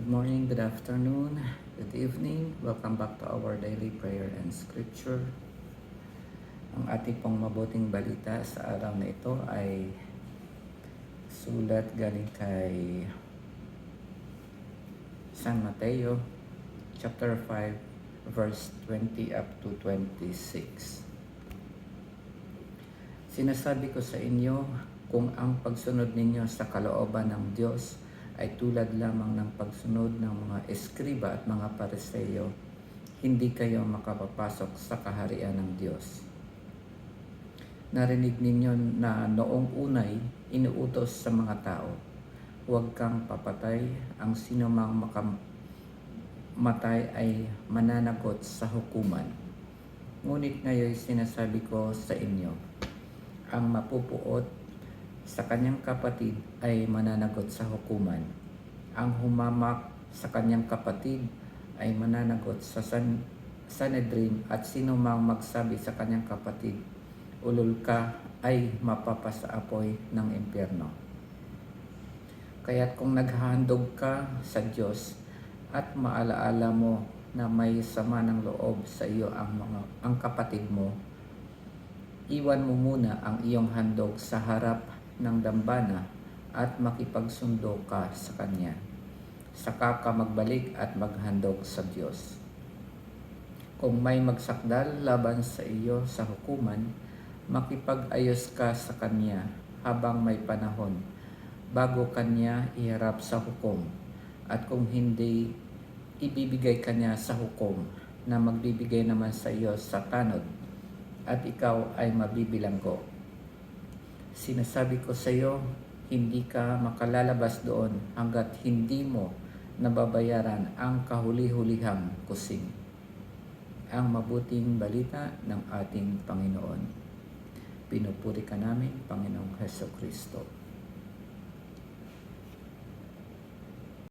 morning, good afternoon, good evening. Welcome back to our daily prayer and scripture. Ang ating pong mabuting balita sa araw na ito ay sulat galing kay San Mateo, chapter 5, verse 20 up to 26. Sinasabi ko sa inyo, kung ang pagsunod ninyo sa kalooban ng Diyos ay tulad lamang ng pagsunod ng mga eskriba at mga pariseyo, hindi kayo makapapasok sa kaharian ng Diyos. Narinig ninyo na noong unay inuutos sa mga tao, huwag kang papatay, ang sino mang makamatay ay mananagot sa hukuman. Ngunit ngayon sinasabi ko sa inyo, ang mapupuot sa kanyang kapatid ay mananagot sa hukuman. Ang humamak sa kanyang kapatid ay mananagot sa Sanhedrin, at sino mang magsabi sa kanyang kapatid, ulol ka, ay mapapasa apoy ng impyerno. Kaya't kung naghahandog ka sa Diyos at maalaala mo na may sama ng loob sa iyo ang kapatid mo, iwan mo muna ang iyong handog sa harap ng dambana at makipagsundo ka sa Kanya. Saka ka magbalik at maghandog sa Diyos. Kung may magsakdal laban sa iyo sa hukuman, makipag-ayos ka sa Kanya habang may panahon, bago Kanya iharap sa hukom. At kung hindi, ibibigay Kanya sa hukom na magbibigay naman sa iyo sa tanod, at ikaw ay mabibilanggo. Sinasabi ko sa iyo, hindi ka makalalabas doon hanggat hindi mo nababayaran ang kahuli-hulihang kusing. Ang mabuting balita ng ating Panginoon. Pinupuri ka namin, Panginoong Hesukristo.